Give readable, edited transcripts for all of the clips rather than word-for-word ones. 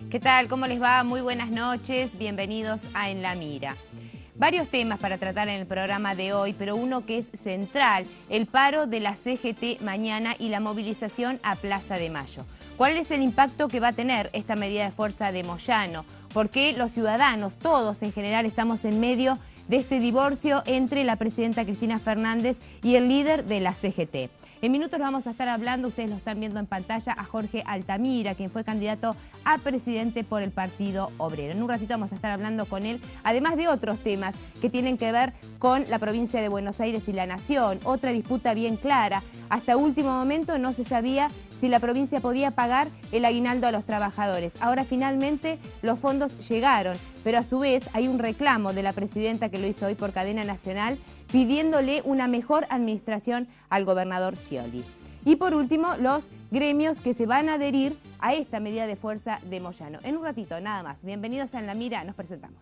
¿Qué tal? ¿Cómo les va? Muy buenas noches. Bienvenidos a En la Mira. Varios temas para tratar en el programa de hoy, pero uno que es central, el paro de la CGT mañana y la movilización a Plaza de Mayo. ¿Cuál es el impacto que va a tener esta medida de fuerza de Moyano? ¿Por qué los ciudadanos, todos en general, estamos en medio de este divorcio entre la presidenta Cristina Fernández y el líder de la CGT? En minutos vamos a estar hablando, ustedes lo están viendo en pantalla, a Jorge Altamira, quien fue candidato a presidente por el Partido Obrero. En un ratito vamos a estar hablando con él, además de otros temas que tienen que ver con la provincia de Buenos Aires y la Nación. Otra disputa bien clara. Hasta último momento no se sabía si la provincia podía pagar el aguinaldo a los trabajadores. Ahora finalmente los fondos llegaron, pero a su vez hay un reclamo de la presidenta que lo hizo hoy por cadena nacional pidiéndole una mejor administración al gobernador Scioli. Y por último, los gremios que se van a adherir a esta medida de fuerza de Moyano. En un ratito, nada más. Bienvenidos a En la Mira, nos presentamos.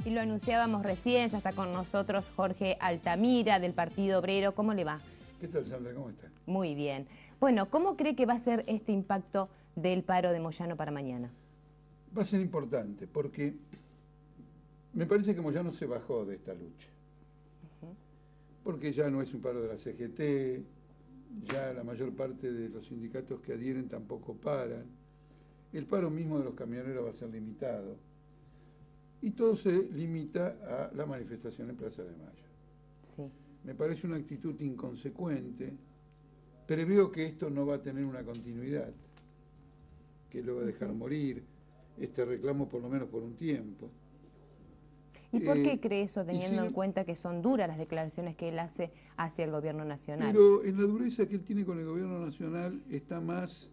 Lo anunciábamos recién, ya está con nosotros Jorge Altamira del Partido Obrero. ¿Cómo le va? ¿Qué tal, Sandra? ¿Cómo está? Muy bien. Bueno, ¿cómo cree que va a ser este impacto del paro de Moyano para mañana? Va a ser importante porque me parece que Moyano se bajó de esta lucha. Porque ya no es un paro de la CGT, ya la mayor parte de los sindicatos que adhieren tampoco paran. El paro mismo de los camioneros va a ser limitado. Y todo se limita a la manifestación en Plaza de Mayo. Sí. Me parece una actitud inconsecuente. Preveo que esto no va a tener una continuidad, que lo va a dejar morir, este reclamo por lo menos por un tiempo. ¿Y por qué cree eso, teniendo en cuenta que son duras las declaraciones que él hace hacia el gobierno nacional? Pero en la dureza que él tiene con el gobierno nacional está más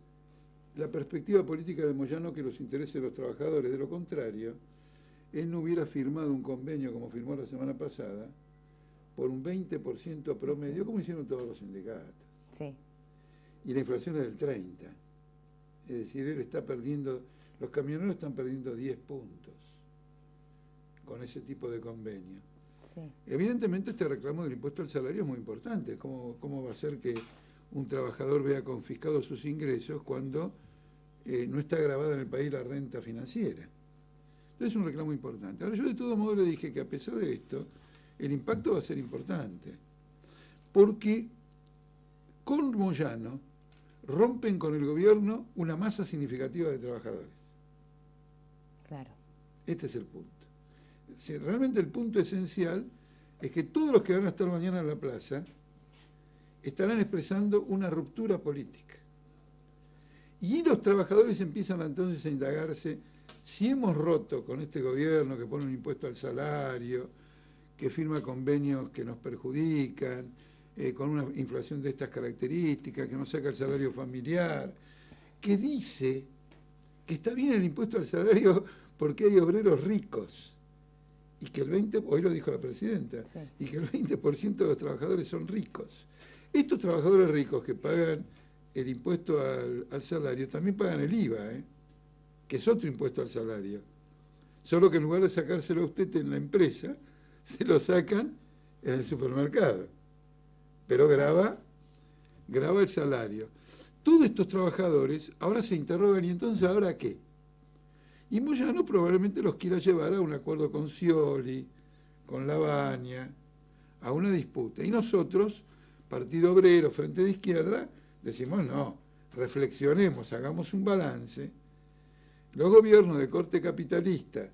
la perspectiva política de Moyano que los intereses de los trabajadores. De lo contrario, él no hubiera firmado un convenio como firmó la semana pasada por un 20% promedio, como hicieron todos los sindicatos. Sí. Y la inflación es del 30%. Es decir, él está perdiendo, los camioneros están perdiendo 10 puntos con ese tipo de convenio. Sí. Evidentemente este reclamo del impuesto al salario es muy importante. ¿Cómo va a ser que un trabajador vea confiscados sus ingresos cuando no está grabada en el país la renta financiera? Entonces es un reclamo importante. Ahora yo de todo modo le dije que a pesar de esto, el impacto va a ser importante. Porque con Moyano rompen con el gobierno una masa significativa de trabajadores. Claro. Este es el punto. Si realmente el punto esencial es que todos los que van a estar mañana en la plaza estarán expresando una ruptura política. Y los trabajadores empiezan entonces a indagarse si hemos roto con este gobierno que pone un impuesto al salario, que firma convenios que nos perjudican, con una inflación de estas características, que nos saca el salario familiar, que dice que está bien el impuesto al salario porque hay obreros ricos, y que el 20%, hoy lo dijo la presidenta, sí, y que el 20% de los trabajadores son ricos. Estos trabajadores ricos que pagan el impuesto al salario también pagan el IVA, que es otro impuesto al salario. Solo que en lugar de sacárselo a usted en la empresa, se lo sacan en el supermercado. Pero graba el salario. Todos estos trabajadores ahora se interrogan, ¿y entonces ahora qué? Y Moyano probablemente los quiera llevar a un acuerdo con Scioli, con Lavagna, a una disputa. Y nosotros, Partido Obrero, Frente de Izquierda, decimos no, reflexionemos, hagamos un balance. Los gobiernos de corte capitalista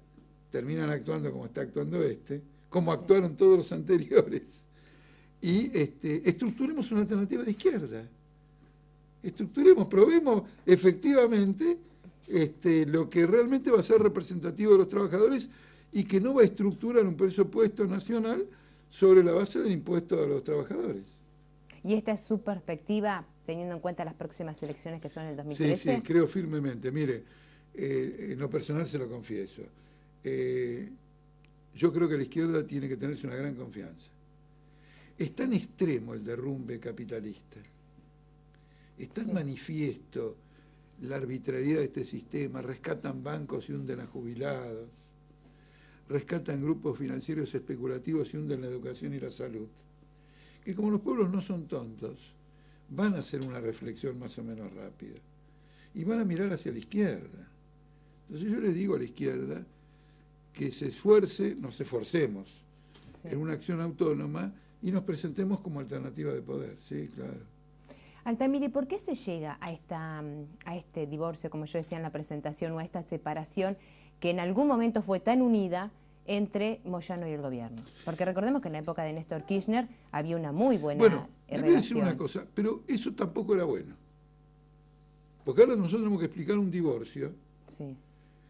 terminan actuando como está actuando como actuaron todos los anteriores, y estructuremos una alternativa de izquierda. Probemos efectivamente lo que realmente va a ser representativo de los trabajadores y que no va a estructurar un presupuesto nacional sobre la base del impuesto a los trabajadores. ¿Y esta es su perspectiva, teniendo en cuenta las próximas elecciones que son el 2013? Sí, creo firmemente. Mire, en lo personal se lo confieso. Yo creo que la izquierda tiene que tenerse una gran confianza. Es tan extremo el derrumbe capitalista, es tan manifiesto la arbitrariedad de este sistema, rescatan bancos y hunden a jubilados, rescatan grupos financieros especulativos y hunden la educación y la salud, que como los pueblos no son tontos, van a hacer una reflexión más o menos rápida y van a mirar hacia la izquierda. Entonces yo le digo a la izquierda que se esfuerce, nos esforcemos en una acción autónoma y nos presentemos como alternativa de poder, sí, claro. Altamira, ¿por qué se llega a este divorcio, como yo decía en la presentación, o a esta separación que en algún momento fue tan unida entre Moyano y el gobierno? Porque recordemos que en la época de Néstor Kirchner había una muy buena relación. Le voy a decir una cosa, pero eso tampoco era bueno. Porque ahora nosotros tenemos que explicar un divorcio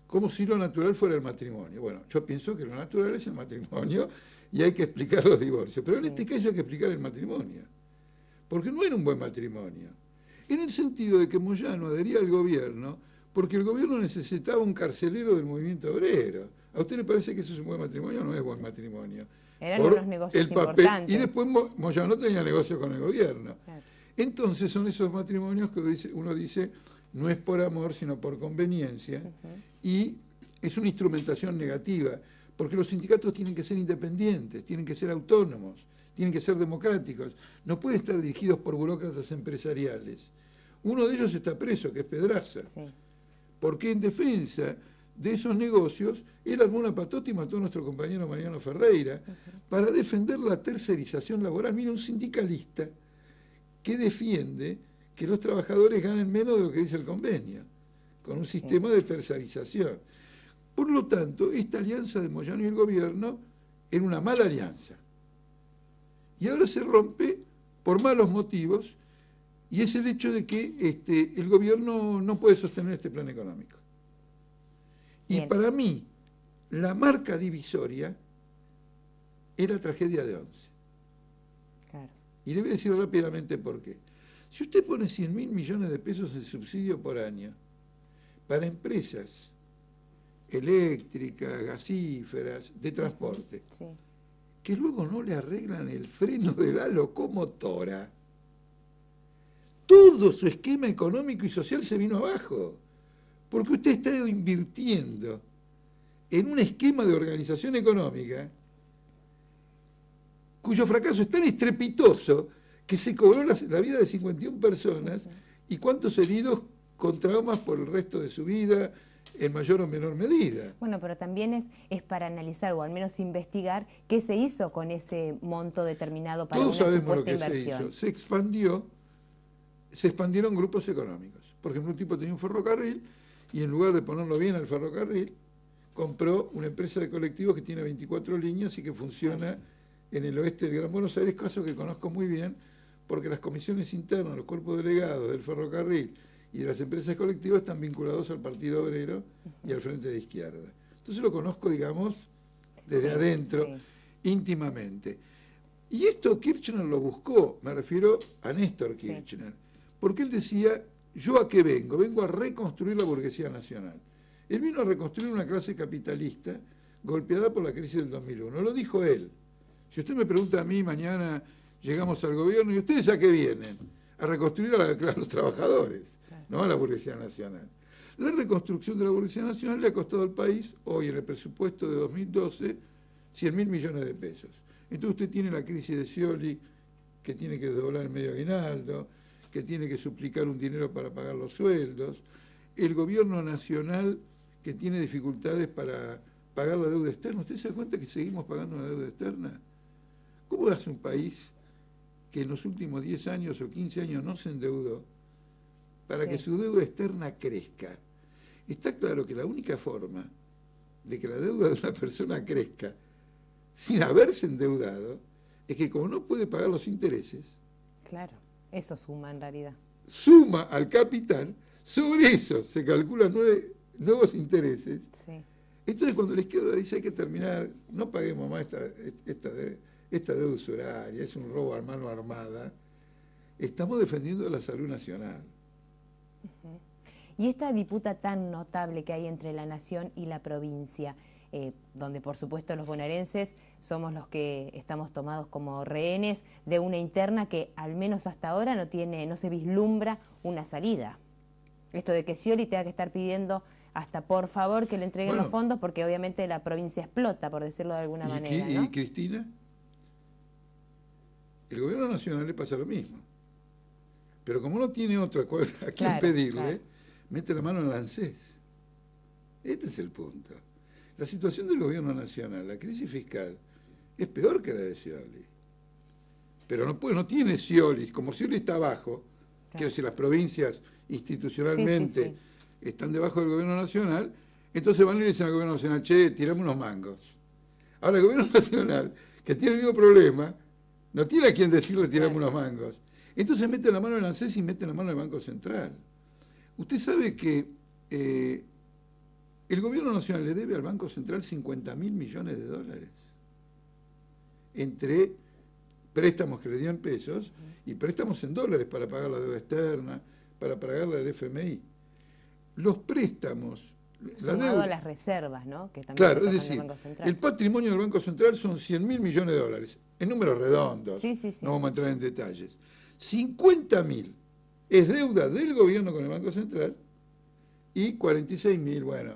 como si lo natural fuera el matrimonio. Bueno, yo pienso que lo natural es el matrimonio y hay que explicar los divorcios. Pero en este caso hay que explicar el matrimonio. Porque no era un buen matrimonio. En el sentido de que Moyano adhería al gobierno porque el gobierno necesitaba un carcelero del movimiento obrero. ¿A usted le parece que eso es un buen matrimonio o no es buen matrimonio? Eran unos negocios importantes. Y después Moyano tenía negocio con el gobierno. Claro. Entonces son esos matrimonios que uno dice no es por amor, sino por conveniencia. Y es una instrumentación negativa, porque los sindicatos tienen que ser independientes, tienen que ser autónomos, tienen que ser democráticos, no pueden estar dirigidos por burócratas empresariales. Uno de ellos está preso, que es Pedraza, porque en defensa de esos negocios, él armó una patota y mató a nuestro compañero Mariano Ferreira para defender la tercerización laboral. Mira, un sindicalista que defiende que los trabajadores ganen menos de lo que dice el convenio, con un sistema de tercerización. Por lo tanto, esta alianza de Moyano y el gobierno era una mala alianza. Y ahora se rompe por malos motivos, y es el hecho de que el gobierno no puede sostener este plan económico. Y para mí, la marca divisoria es la tragedia de Once. Claro. Y le voy a decir rápidamente por qué. Si usted pone 100.000 millones de pesos en subsidio por año para empresas eléctricas, gasíferas, de transporte, que luego no le arreglan el freno de la locomotora, todo su esquema económico y social se vino abajo, porque usted está invirtiendo en un esquema de organización económica cuyo fracaso es tan estrepitoso que se cobró la vida de 51 personas y cuántos heridos con traumas por el resto de su vida, en mayor o menor medida. Bueno, pero también es para analizar o al menos investigar qué se hizo con ese monto determinado para una supuesta inversión. Se expandieron grupos económicos. Por ejemplo, un tipo tenía un ferrocarril y en lugar de ponerlo bien al ferrocarril, compró una empresa de colectivos que tiene 24 líneas y que funciona en el oeste del Gran Buenos Aires, caso que conozco muy bien, porque las comisiones internas, los cuerpos delegados del ferrocarril y de las empresas colectivas están vinculados al Partido Obrero y al Frente de Izquierda. Entonces lo conozco, digamos, desde adentro, íntimamente. Y esto Kirchner lo buscó, me refiero a Néstor Kirchner, porque él decía, ¿yo a qué vengo? Vengo a reconstruir la burguesía nacional. Él vino a reconstruir una clase capitalista golpeada por la crisis del 2001. Lo dijo él. Si usted me pregunta a mí, mañana llegamos al gobierno, ¿y ustedes a qué vienen? A reconstruir a los trabajadores, no a la burguesía nacional. La reconstrucción de la burguesía nacional le ha costado al país, hoy en el presupuesto de 2012, 100.000 millones de pesos. Entonces usted tiene la crisis de Scioli, que tiene que doblar el medio aguinaldo, que tiene que suplicar un dinero para pagar los sueldos, el gobierno nacional que tiene dificultades para pagar la deuda externa. ¿Usted se da cuenta que seguimos pagando una deuda externa? ¿Cómo hace un país que en los últimos 10 años o 15 años no se endeudó para que su deuda externa crezca? Está claro que la única forma de que la deuda de una persona crezca sin haberse endeudado es que como no puede pagar los intereses, Claro, eso suma en realidad. suma al capital, sobre eso se calculan nuevos intereses. Sí. Entonces cuando la izquierda dice hay que terminar, no paguemos más esta deuda usuraria, es un robo a mano armada, estamos defendiendo la salud nacional. Y esta disputa tan notable que hay entre la nación y la provincia, donde por supuesto los bonaerenses somos los que estamos tomados como rehenes de una interna que al menos hasta ahora no se vislumbra una salida. Esto de que Scioli tenga que estar pidiendo hasta por favor que le entreguen los fondos porque obviamente la provincia explota, por decirlo de alguna manera, ¿no? ¿Y Cristina? El gobierno nacional le pasa lo mismo. Pero como no tiene otro a quien pedirle, mete la mano en el ANSES. Este es el punto. La situación del gobierno nacional, la crisis fiscal, es peor que la de Scioli. Pero no tiene Scioli, como Scioli está abajo, quiero decir, las provincias institucionalmente están debajo del gobierno nacional, entonces van y le dicen al gobierno nacional, che, tirame unos mangos. Ahora el gobierno nacional, que tiene el mismo problema, no tiene a quien decirle tirame unos mangos. Entonces mete la mano en el ANSES y mete la mano en el Banco Central. Usted sabe que el gobierno nacional le debe al Banco Central 50.000 millones de dólares entre préstamos que le dio en pesos y préstamos en dólares para pagar la deuda externa, para pagarle al FMI. Los préstamos... Sumado a las reservas, ¿no? Que también claro, es decir, el patrimonio del Banco Central son 100.000 millones de dólares, en números redondos, no vamos a entrar en detalles. 50.000 es deuda del gobierno con el Banco Central y 46.000, bueno,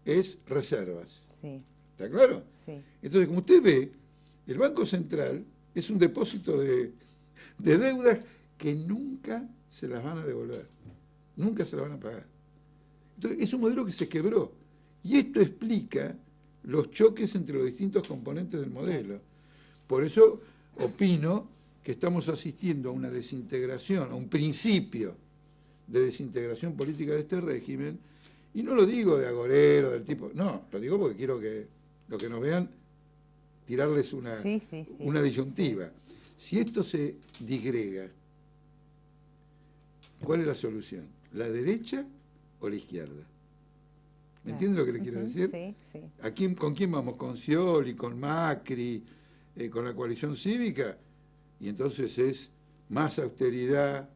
es reservas. Sí. ¿Está claro? Sí. Entonces, como usted ve, el Banco Central es un depósito de deudas que nunca se las van a devolver, nunca se las van a pagar. Entonces, es un modelo que se quebró. Y esto explica los choques entre los distintos componentes del modelo. Por eso opino que estamos asistiendo a una desintegración, a un principio de desintegración política de este régimen, y no lo digo de agorero, del tipo, no, lo digo porque quiero que los que nos vean tirarles una disyuntiva. Si esto se disgrega, ¿cuál es la solución? ¿La derecha o la izquierda? ¿Me entiende lo que le quiero decir? Sí, sí. ¿Con quién vamos? ¿Con Scioli, con Macri, con la coalición cívica? Y entonces es más austeridad,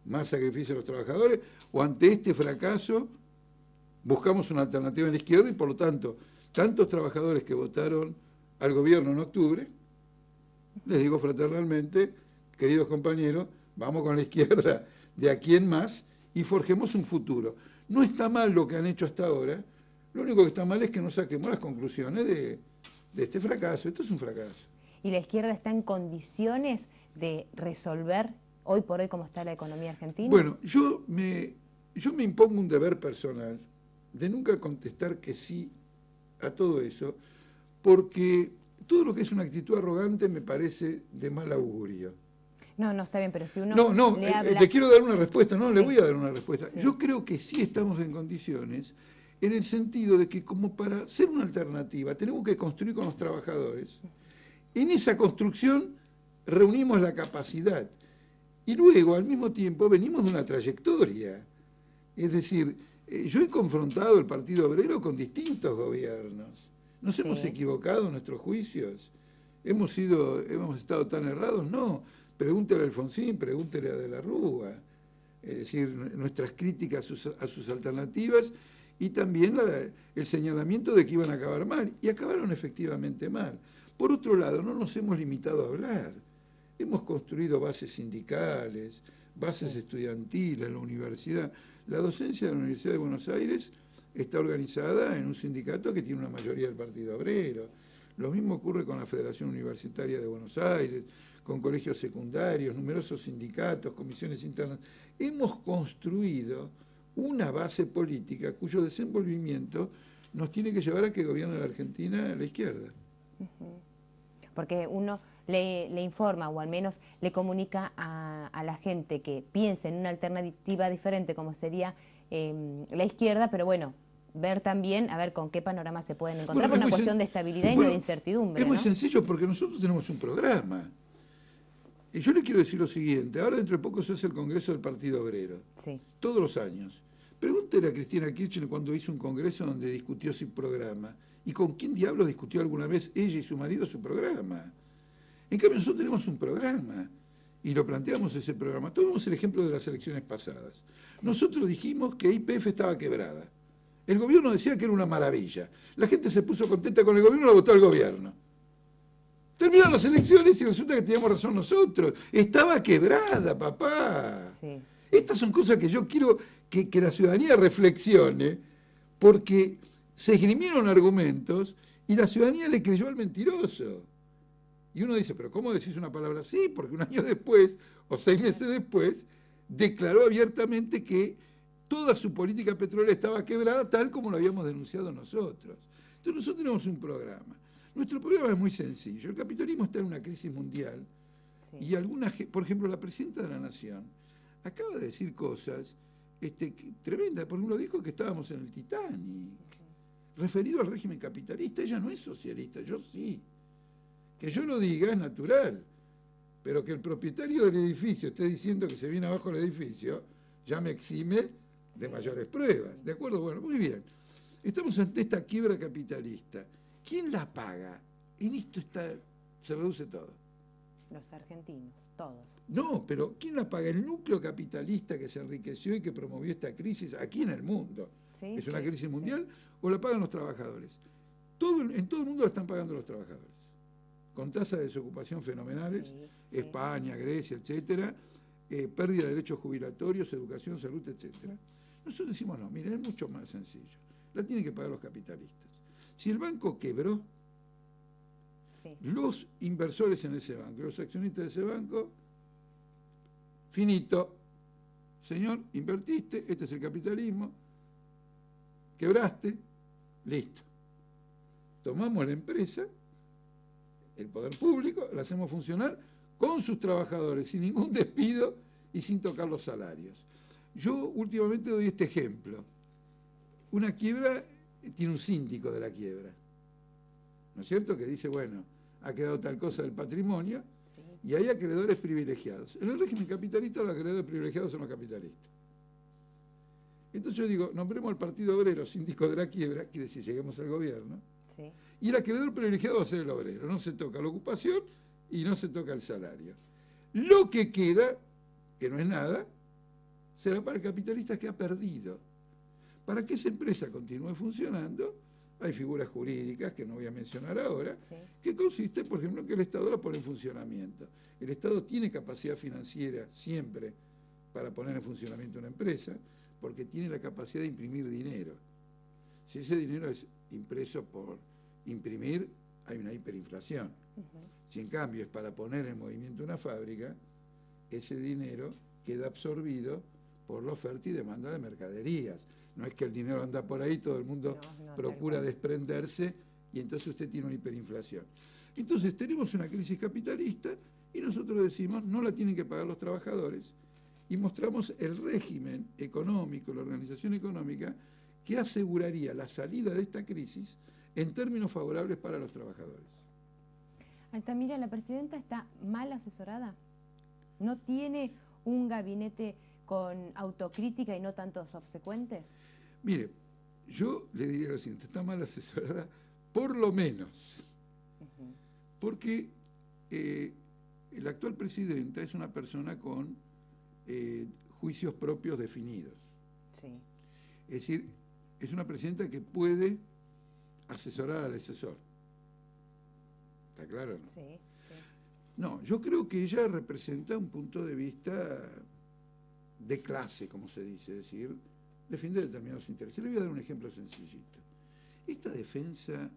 más sacrificio a los trabajadores, o ante este fracaso buscamos una alternativa en la izquierda y por lo tanto, tantos trabajadores que votaron al gobierno en octubre, les digo fraternalmente, queridos compañeros, vamos con la izquierda de aquí en más y forjemos un futuro. No está mal lo que han hecho hasta ahora, lo único que está mal es que no saquemos las conclusiones de este fracaso. Esto es un fracaso. ¿Y la izquierda está en condiciones de resolver hoy por hoy cómo está la economía argentina? Bueno, yo me impongo un deber personal de nunca contestar que sí a todo eso, porque todo lo que es una actitud arrogante me parece de mal augurio. No, está bien, pero si uno le habla... te quiero dar una respuesta, le voy a dar una respuesta. Sí. Yo creo que sí estamos en condiciones, en el sentido de que como para ser una alternativa tenemos que construir con los trabajadores. En esa construcción reunimos la capacidad y luego al mismo tiempo venimos de una trayectoria. Es decir, yo he confrontado el Partido Obrero con distintos gobiernos. ¿Nos hemos equivocado en nuestros juicios? ¿Hemos estado tan errados? No. Pregúntele a Alfonsín, pregúntele a De la Rúa. Es decir, nuestras críticas a sus alternativas y también el señalamiento de que iban a acabar mal. Y acabaron efectivamente mal. Por otro lado, no nos hemos limitado a hablar. Hemos construido bases sindicales, bases estudiantiles en la universidad. La docencia de la Universidad de Buenos Aires está organizada en un sindicato que tiene una mayoría del Partido Obrero. Lo mismo ocurre con la Federación Universitaria de Buenos Aires, con colegios secundarios, numerosos sindicatos, comisiones internas. Hemos construido una base política cuyo desenvolvimiento nos tiene que llevar a que gobierne la Argentina a la izquierda. Porque uno le informa o al menos le comunica a la gente que piense en una alternativa diferente como sería la izquierda, pero bueno, ver también, a ver con qué panorama se pueden encontrar, Bueno, por una cuestión de estabilidad y no de incertidumbre. Es muy ¿no? sencillo porque nosotros tenemos un programa. Y yo le quiero decir lo siguiente, ahora dentro de poco se hace el Congreso del Partido Obrero, Sí. todos los años. Pregúntele a Cristina Kirchner cuando hizo un congreso donde discutió su programa. ¿Y con quién diablo discutió alguna vez ella y su marido su programa? En cambio nosotros tenemos un programa y lo planteamos ese programa. Tomemos el ejemplo de las elecciones pasadas. Nosotros dijimos que YPF estaba quebrada. El gobierno decía que era una maravilla. La gente se puso contenta con el gobierno y lo votó al gobierno. Terminaron las elecciones y resulta que teníamos razón nosotros. Estaba quebrada, papá. Sí. Estas son cosas que yo quiero que la ciudadanía reflexione, porque se esgrimieron argumentos y la ciudadanía le creyó al mentiroso. Y uno dice, pero ¿cómo decís una palabra así? Porque un año después, o 6 meses después, declaró abiertamente que toda su política petrolera estaba quebrada, tal como lo habíamos denunciado nosotros. Entonces nosotros tenemos un programa. Nuestro programa es muy sencillo. El capitalismo está en una crisis mundial y por ejemplo, la presidenta de la Nación acaba de decir cosas tremendas. Por ejemplo, dijo que estábamos en el Titanic, referido al régimen capitalista. Ella no es socialista, yo sí. Que yo lo diga es natural, pero que el propietario del edificio esté diciendo que se viene abajo el edificio, ya me exime de mayores pruebas. ¿De acuerdo? Bueno, muy bien. Estamos ante esta quiebra capitalista. ¿Quién la paga? En esto se reduce todo. Los argentinos, todos. No, pero ¿quién la paga? El núcleo capitalista que se enriqueció y que promovió esta crisis aquí en el mundo. Sí, ¿Es una crisis mundial o la pagan los trabajadores? En todo el mundo la están pagando los trabajadores, con tasas de desocupación fenomenales, España, Grecia, etcétera, pérdida de derechos jubilatorios, educación, salud, etcétera. Nosotros decimos, no, miren, es mucho más sencillo. La tienen que pagar los capitalistas. Si el banco quebró, los inversores en ese banco, los accionistas de ese banco, finito. Señor, invertiste, este es el capitalismo, quebraste, listo. Tomamos la empresa, el poder público, la hacemos funcionar con sus trabajadores, sin ningún despido y sin tocar los salarios. Yo últimamente doy este ejemplo. Una quiebra tiene un síndico de la quiebra, ¿no es cierto? Que dice, bueno, ha quedado tal cosa del patrimonio y hay acreedores privilegiados. En el régimen capitalista los acreedores privilegiados son los capitalistas. Entonces yo digo, nombremos al Partido Obrero síndico de la quiebra, quiere decir, lleguemos al gobierno, y el acreedor privilegiado va a ser el obrero. No se toca la ocupación y no se toca el salario. Lo que queda, que no es nada, será para el capitalista que ha perdido. Para que esa empresa continúe funcionando, hay figuras jurídicas, que no voy a mencionar ahora, que consiste, por ejemplo, en que el Estado la pone en funcionamiento. El Estado tiene capacidad financiera siempre para poner en funcionamiento una empresa, porque tiene la capacidad de imprimir dinero. Si ese dinero es impreso por imprimir, hay una hiperinflación. Si en cambio es para poner en movimiento una fábrica, ese dinero queda absorbido por la oferta y demanda de mercaderías. No es que el dinero anda por ahí, todo el mundo procura desprenderse y entonces usted tiene una hiperinflación. Entonces tenemos una crisis capitalista y nosotros decimos no la tienen que pagar los trabajadores y mostramos el régimen económico, la organización económica que aseguraría la salida de esta crisis en términos favorables para los trabajadores. Altamira, ¿la presidenta está mal asesorada? ¿No tiene un gabinete con autocrítica y no tantos obsecuentes? Mire, yo le diría lo siguiente, está mal asesorada por lo menos, porque la actual presidenta es una persona con juicios propios definidos. Es decir, es una presidenta que puede asesorar al asesor. ¿Está claro? No, yo creo que ella representa un punto de vista de clase, como se dice, es decir, defiende determinados intereses. Le voy a dar un ejemplo sencillito. Esta defensa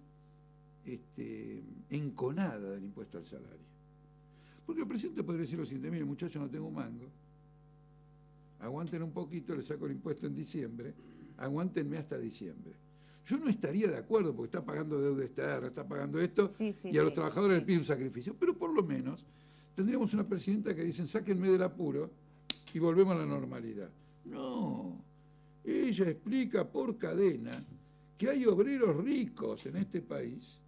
enconada del impuesto al salario. Porque el presidente podría decir lo siguiente, mire muchachos, no tengo un mango, aguanten un poquito, le saco el impuesto en diciembre, aguántenme hasta diciembre. Yo no estaría de acuerdo porque está pagando deuda externa, está pagando esto, y a los trabajadores les pide un sacrificio. Pero por lo menos tendríamos una presidenta que dicen, sáquenme del apuro y volvemos a la normalidad. No, ella explica por cadena que hay obreros ricos en este país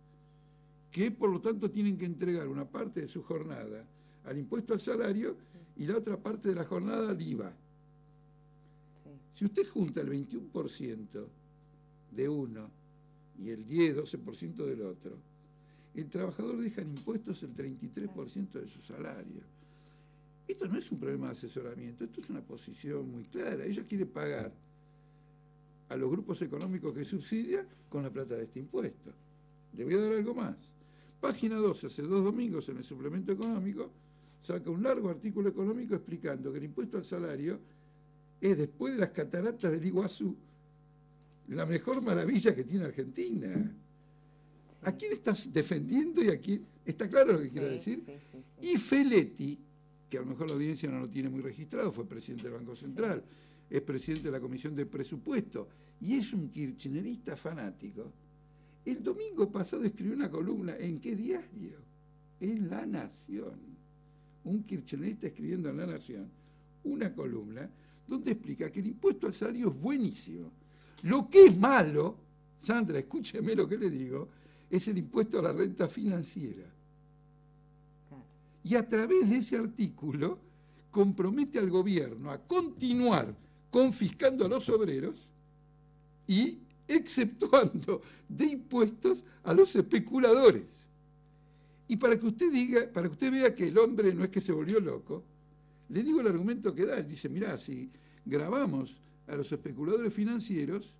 que por lo tanto tienen que entregar una parte de su jornada al impuesto al salario y la otra parte de la jornada al IVA. Sí. Si usted junta el 21% de uno y el 10-12% del otro, el trabajador deja en impuestos el 33% de su salario. Esto no es un problema de asesoramiento, esto es una posición muy clara. Ella quiere pagar a los grupos económicos que subsidia con la plata de este impuesto. Le voy a dar algo más. Página 12, hace 2 domingos en el suplemento económico, saca un largo artículo económico explicando que el impuesto al salario es, después de las cataratas del Iguazú, la mejor maravilla que tiene Argentina. Sí. ¿A quién estás defendiendo y a quién? ¿Está claro lo que quiero decir? Sí. Y Feletti, que a lo mejor la audiencia no lo tiene muy registrado, fue presidente del Banco Central, es presidente de la Comisión de Presupuesto y es un kirchnerista fanático. El domingo pasado escribió una columna, ¿en qué diario? En La Nación. Un kirchnerista escribiendo en La Nación una columna donde explica que el impuesto al salario es buenísimo. Lo que es malo, Sandra, escúcheme lo que le digo, es el impuesto a la renta financiera. Y a través de ese artículo compromete al gobierno a continuar confiscando a los obreros y exceptuando de impuestos a los especuladores. Y para que usted vea que el hombre no es que se volvió loco, le digo el argumento que da. Él dice, mirá, si gravamos a los especuladores financieros,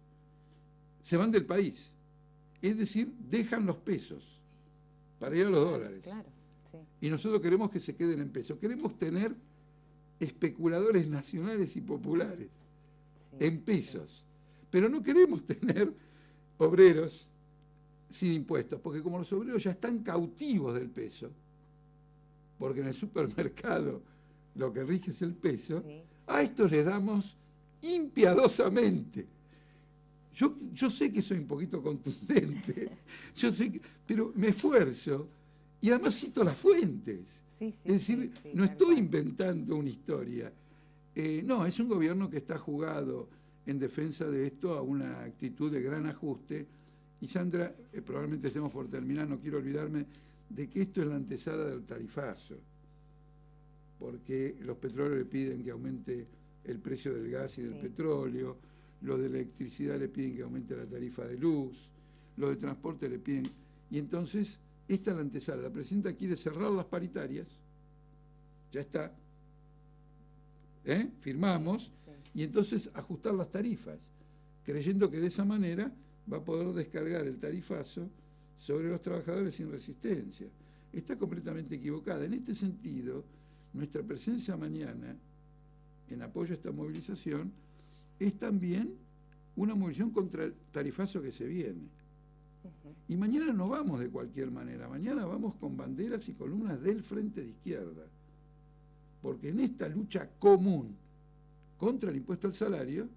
se van del país. Es decir, dejan los pesos para ir a los dólares. Claro, sí. Y nosotros queremos que se queden en pesos. Queremos tener especuladores nacionales y populares en pesos. Pero no queremos tener obreros sin impuestos, porque como los obreros ya están cautivos del peso, porque en el supermercado lo que rige es el peso, a estos les damos impiadosamente. Yo sé que soy un poquito contundente, pero me esfuerzo y además cito las fuentes. Es decir, no estoy inventando una historia. No, es un gobierno que está jugado en defensa de esto a una actitud de gran ajuste. Y Sandra, probablemente estemos por terminar, no quiero olvidarme de que esto es la antesala del tarifazo, porque los petróleos le piden que aumente el precio del gas y del petróleo, los de electricidad le piden que aumente la tarifa de luz, los de transporte le piden... Y entonces, esta es la antesala. La presidenta quiere cerrar las paritarias, ya está, firmamos, y entonces ajustar las tarifas, creyendo que de esa manera va a poder descargar el tarifazo sobre los trabajadores sin resistencia. Está completamente equivocada. En este sentido, nuestra presencia mañana, en apoyo a esta movilización, es también una movilización contra el tarifazo que se viene. Y mañana no vamos de cualquier manera, mañana vamos con banderas y columnas del Frente de Izquierda, porque en esta lucha común contra el impuesto al salario,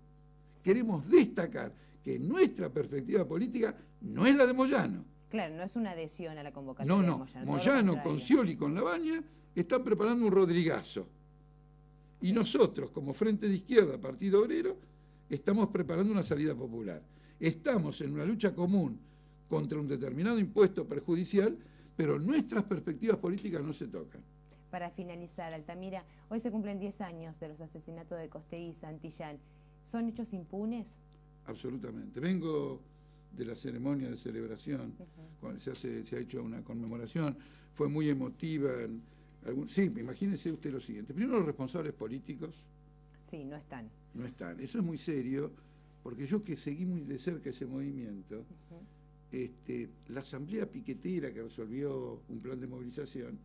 queremos destacar que nuestra perspectiva política no es la de Moyano. Claro, no es una adhesión a la convocatoria de Moyano. Moyano con Scioli y con Labaña están preparando un Rodrigazo. Y nosotros, como Frente de Izquierda, Partido Obrero, estamos preparando una salida popular. Estamos en una lucha común contra un determinado impuesto perjudicial, pero nuestras perspectivas políticas no se tocan. Para finalizar, Altamira, hoy se cumplen 10 años de los asesinatos de Costelli y Santillán. ¿Son hechos impunes? Absolutamente. Vengo de la ceremonia de celebración, cuando se ha hecho una conmemoración, fue muy emotiva. Sí, imagínense usted lo siguiente. Primero, los responsables políticos. Sí, no están. No están. Eso es muy serio, porque yo que seguí muy de cerca ese movimiento, la asamblea piquetera que resolvió un plan de movilización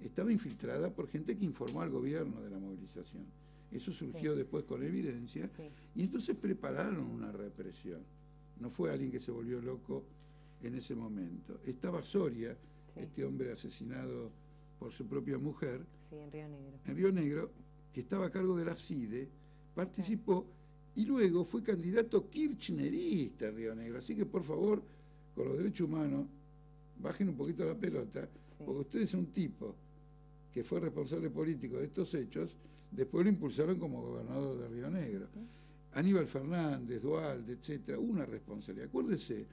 estaba infiltrada por gente que informó al gobierno de la movilización. Eso surgió después con evidencia, y entonces prepararon una represión. No fue alguien que se volvió loco en ese momento. Estaba Soria, este hombre asesinado por su propia mujer, en Río Negro. En Río Negro, que estaba a cargo de la CIDE, participó y luego fue candidato kirchnerista en Río Negro. Así que, por favor, con los derechos humanos, bajen un poquito la pelota, porque ustedes son un tipo que fue responsable político de estos hechos, después lo impulsaron como gobernador de Río Negro. Aníbal Fernández, Duhalde, etcétera, una responsabilidad. Acuérdese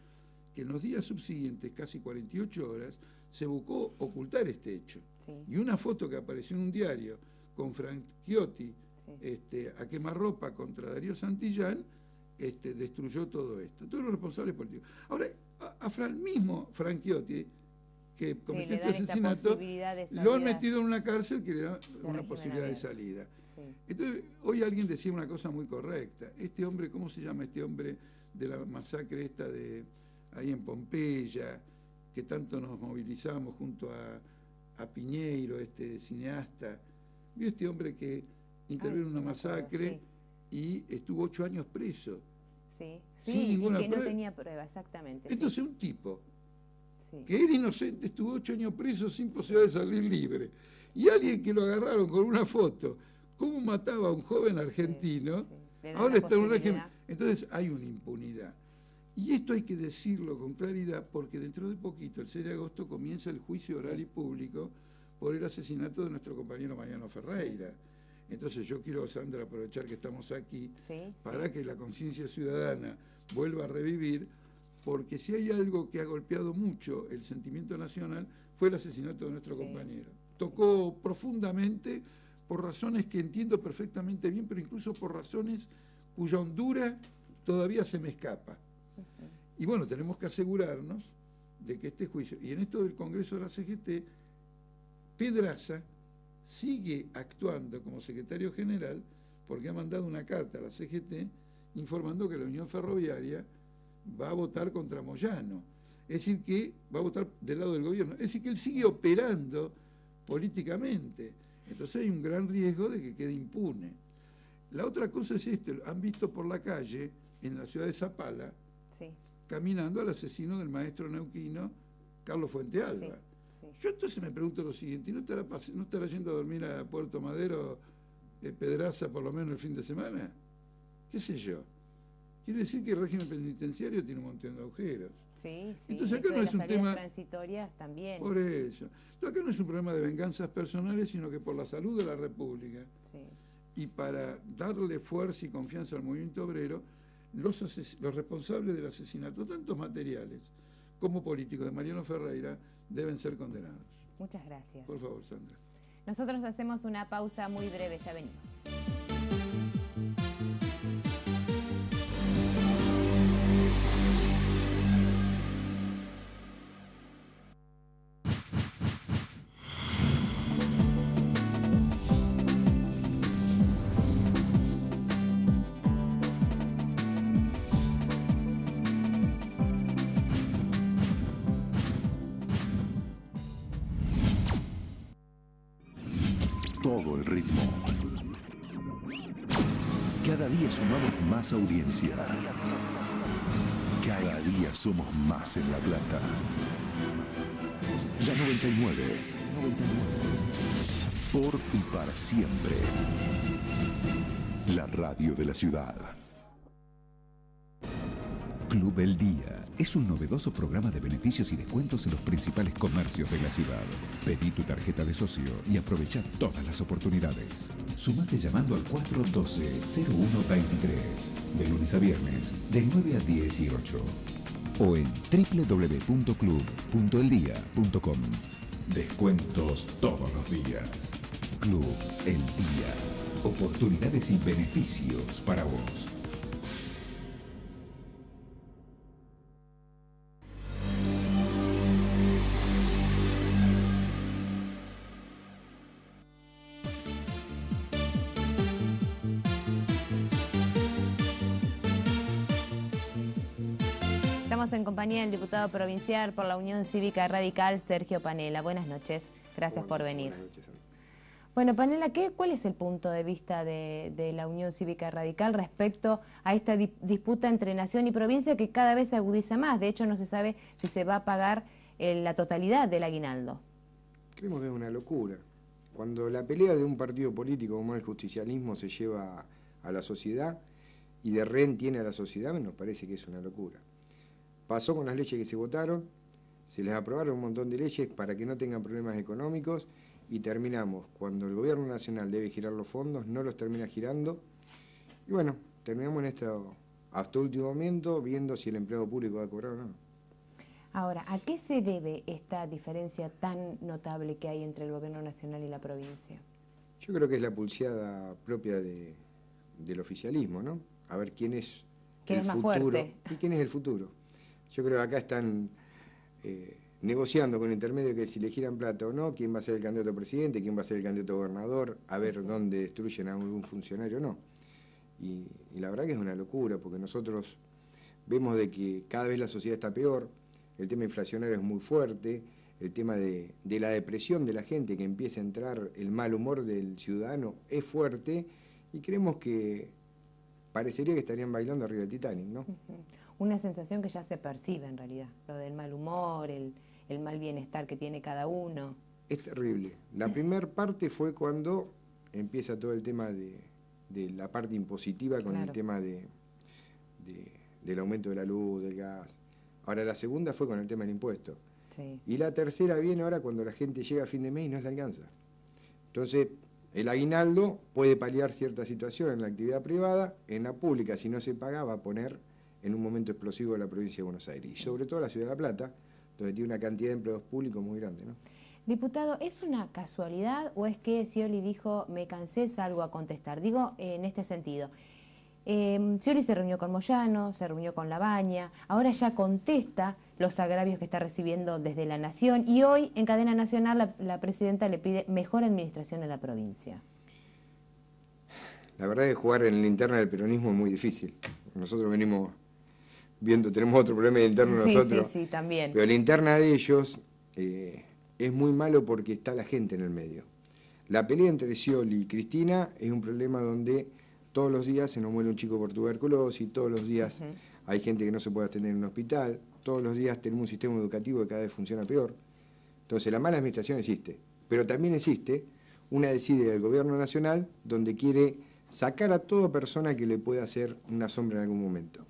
que en los días subsiguientes, casi 48 horas, se buscó ocultar este hecho. Sí. Y una foto que apareció en un diario con Franchiotti a quemarropa contra Darío Santillán, destruyó todo esto. Todos los responsables políticos. Ahora, a mismo Franchiotti, que cometió este asesinato, lo han metido en una cárcel que le da una posibilidad de salida. Sí. Entonces, hoy alguien decía una cosa muy correcta. Este hombre, ¿cómo se llama este hombre de la masacre esta de ahí en Pompeya, que tanto nos movilizamos junto a Piñeiro, este cineasta? Vio este hombre que intervino en una masacre y estuvo 8 años preso. Sí, sin ninguna y que prueba. No tenía prueba, exactamente. Entonces un tipo que era inocente estuvo 8 años preso sin posibilidad de salir libre. Y alguien que lo agarraron con una foto, cómo mataba a un joven argentino, ahora está en un régimen. Entonces hay una impunidad. Y esto hay que decirlo con claridad porque dentro de poquito, el 6 de agosto, comienza el juicio oral y público por el asesinato de nuestro compañero Mariano Ferreira. Entonces yo quiero, Sandra, aprovechar que estamos aquí para que la conciencia ciudadana vuelva a revivir, porque si hay algo que ha golpeado mucho el sentimiento nacional fue el asesinato de nuestro compañero. Tocó profundamente por razones que entiendo perfectamente bien, pero incluso por razones cuya hondura todavía se me escapa. Y bueno, tenemos que asegurarnos de que este juicio, y en esto del Congreso de la CGT, Pedraza sigue actuando como secretario general porque ha mandado una carta a la CGT informando que la Unión Ferroviaria va a votar contra Moyano. Es decir, que va a votar del lado del gobierno. Es decir, que él sigue operando políticamente. Entonces hay un gran riesgo de que quede impune. La otra cosa es esto: han visto por la calle, en la ciudad de Zapala, caminando al asesino del maestro neuquino Carlos Fuentealba. Yo entonces me pregunto lo siguiente: ¿no estará yendo a dormir a Puerto Madero Pedraza por lo menos el fin de semana? ¿Qué sé yo? Quiere decir que el régimen penitenciario tiene un montón de agujeros. Entonces acá no es un tema transitorias también. Por eso. Entonces acá no es un problema de venganzas personales, sino que por la salud de la República y para darle fuerza y confianza al movimiento obrero, los responsables del asesinato, tanto materiales como políticos, de Mariano Ferreira, deben ser condenados. Muchas gracias. Por favor, Sandra. Nosotros hacemos una pausa muy breve, ya venimos. Todo el ritmo. Cada día sumamos más audiencia. Cada día somos más en La Plata. La 99. Por y para siempre. La radio de la ciudad. Club El Día es un novedoso programa de beneficios y descuentos en los principales comercios de la ciudad. Pedí tu tarjeta de socio y aprovecha todas las oportunidades. Sumate llamando al 412-0123, de lunes a viernes, de 9 a 18. O en www.club.eldia.com. Descuentos todos los días. Club El Día. Oportunidades y beneficios para vos. Estamos en compañía del diputado provincial por la Unión Cívica Radical, Sergio Panela. Buenas noches, gracias por venir. Buenas noches. Bueno, Panela, ¿cuál es el punto de vista de la Unión Cívica Radical respecto a esta disputa entre nación y provincia que cada vez se agudiza más? De hecho, no se sabe si se va a pagar la totalidad del aguinaldo. Creemos que es una locura. Cuando la pelea de un partido político como el justicialismo se lleva a la sociedad y de rehén tiene a la sociedad, nos parece que es una locura. Pasó con las leyes que se votaron, se les aprobaron un montón de leyes para que no tengan problemas económicos y terminamos, cuando el gobierno nacional debe girar los fondos, no los termina girando. Y bueno, terminamos en esto hasta último momento, viendo si el empleado público va a cobrar o no. Ahora, ¿a qué se debe esta diferencia tan notable que hay entre el gobierno nacional y la provincia? Yo creo que es la pulseada propia del oficialismo, ¿no? A ver quién es ¿Quién el es más futuro fuerte? y quién es el futuro. Yo creo que acá están negociando con el intermedio que si le giran plata o no, quién va a ser el candidato a presidente, quién va a ser el candidato a gobernador, a ver dónde destruyen a algún funcionario o no. Y la verdad que es una locura, porque nosotros vemos de que cada vez la sociedad está peor, el tema inflacionario es muy fuerte, el tema de la depresión de la gente, que empieza a entrar el mal humor del ciudadano, es fuerte, y creemos que parecería que estarían bailando arriba del Titanic, ¿no? Una sensación que ya se percibe en realidad, lo del mal humor, el mal bienestar que tiene cada uno. Es terrible. La primera parte fue cuando empieza todo el tema de la parte impositiva con el tema del aumento de la luz, del gas. Ahora la segunda fue con el tema del impuesto. Sí. Y la tercera viene ahora cuando la gente llega a fin de mes y no le alcanza. Entonces, el aguinaldo puede paliar cierta situación en la actividad privada, en la pública, si no se paga, va a poner en un momento explosivo a la provincia de Buenos Aires. Y sobre todo la ciudad de La Plata, donde tiene una cantidad de empleados públicos muy grande, ¿no? Diputado, ¿es una casualidad o es que Scioli dijo, me cansé, salgo a contestar? Digo, en este sentido. Scioli se reunió con Moyano, se reunió con Labaña, ahora ya contesta los agravios que está recibiendo desde la Nación y hoy en cadena nacional la presidenta le pide mejor administración en la provincia. La verdad es que jugar en la interna del peronismo es muy difícil. Nosotros venimos viendo, tenemos otro problema de interno nosotros. Sí, también. Pero la interna de ellos es muy malo porque está la gente en el medio. La pelea entre Scioli y Cristina es un problema donde todos los días se nos muere un chico por tuberculosis, todos los días hay gente que no se puede atender en un hospital, todos los días tenemos un sistema educativo que cada vez funciona peor. Entonces la mala administración existe, pero también existe una desidia del gobierno nacional donde quiere sacar a toda persona que le pueda hacer una sombra en algún momento.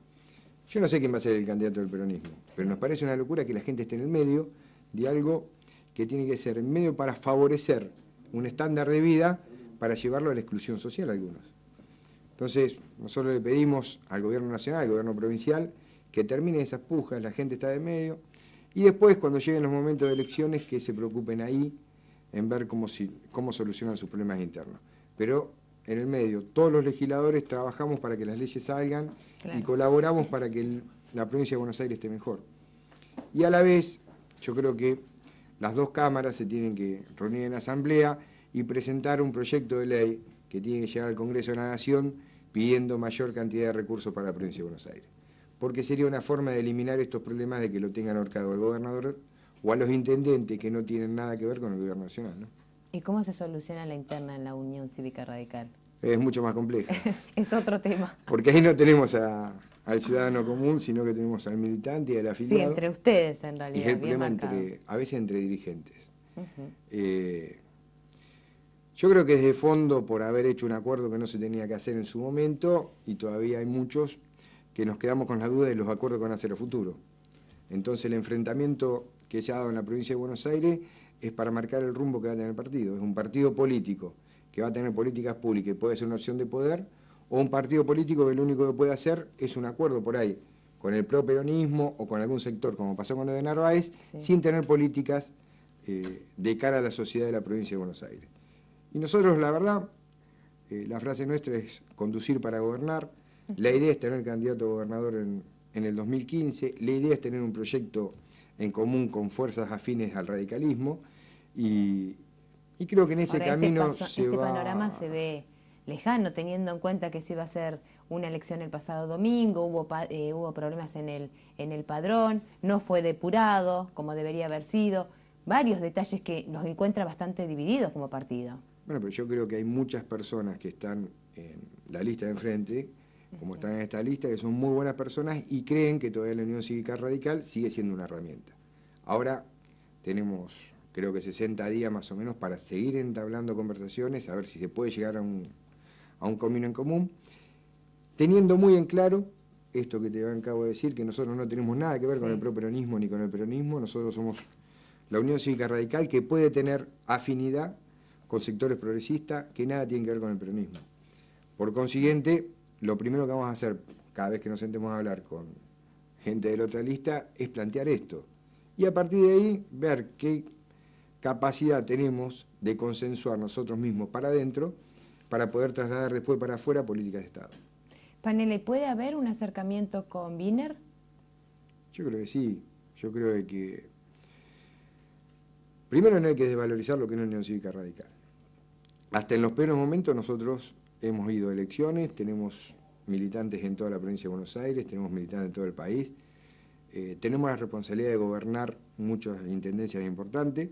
Yo no sé quién va a ser el candidato del peronismo, pero nos parece una locura que la gente esté en el medio de algo que tiene que ser en medio para favorecer un estándar de vida para llevarlo a la exclusión social a algunos. Entonces, nosotros le pedimos al gobierno nacional, al gobierno provincial, que termine esas pujas, la gente está de medio, y después, cuando lleguen los momentos de elecciones, que se preocupen ahí en ver cómo solucionan sus problemas internos. Pero en el medio, todos los legisladores trabajamos para que las leyes salgan y colaboramos para que la provincia de Buenos Aires esté mejor. Y a la vez, yo creo que las dos cámaras se tienen que reunir en asamblea y presentar un proyecto de ley que tiene que llegar al Congreso de la Nación pidiendo mayor cantidad de recursos para la provincia de Buenos Aires. Porque sería una forma de eliminar estos problemas de que lo tengan ahorcado al gobernador o a los intendentes que no tienen nada que ver con el gobierno nacional, ¿no? ¿Y cómo se soluciona la interna en la Unión Cívica Radical? Es mucho más compleja. Es otro tema. Porque ahí no tenemos al ciudadano común, sino que tenemos al militante y al afiliado. Sí, entre ustedes en realidad. Y es el problema a veces entre dirigentes. Yo creo que es de fondo por haber hecho un acuerdo que no se tenía que hacer en su momento, y todavía hay muchos que nos quedamos con la duda de los acuerdos que van a hacer a futuro. Entonces el enfrentamiento que se ha dado en la provincia de Buenos Aires es para marcar el rumbo que va a tener el partido. Es un partido político que va a tener políticas públicas y puede ser una opción de poder, o un partido político que lo único que puede hacer es un acuerdo por ahí con el pro-peronismo o con algún sector, como pasó con lo de Narváez, sin tener políticas de cara a la sociedad de la provincia de Buenos Aires. Y nosotros, la verdad, la frase nuestra es conducir para gobernar. La idea es tener candidato a gobernador en el 2015. La idea es tener un proyecto en común con fuerzas afines al radicalismo. Y creo que en ese camino este panorama se ve lejano, teniendo en cuenta que se iba a hacer una elección el pasado domingo, hubo problemas en el padrón, no fue depurado como debería haber sido. Varios detalles que nos encuentra bastante divididos como partido. Bueno, pero yo creo que hay muchas personas que están en la lista de enfrente, como están en esta lista, que son muy buenas personas y creen que todavía la Unión Cívica Radical sigue siendo una herramienta. Ahora tenemos, creo que 60 días más o menos para seguir entablando conversaciones, a ver si se puede llegar a un camino en común, teniendo muy en claro esto que te acabo de decir, que nosotros no tenemos nada que ver con el pro-peronismo ni con el peronismo, nosotros somos la Unión Cívica Radical, que puede tener afinidad con sectores progresistas que nada tienen que ver con el peronismo. Por consiguiente, lo primero que vamos a hacer cada vez que nos sentemos a hablar con gente de la otra lista es plantear esto. Y a partir de ahí ver qué capacidad tenemos de consensuar nosotros mismos para adentro para poder trasladar después para afuera políticas de Estado. Panela, ¿puede haber un acercamiento con Wiener? Yo creo que sí. Yo creo que primero no hay que desvalorizar lo que es la Unión Cívica Radical. Hasta en los peores momentos nosotros hemos ido a elecciones, tenemos militantes en toda la provincia de Buenos Aires, tenemos militantes en todo el país, tenemos la responsabilidad de gobernar muchas intendencias importantes,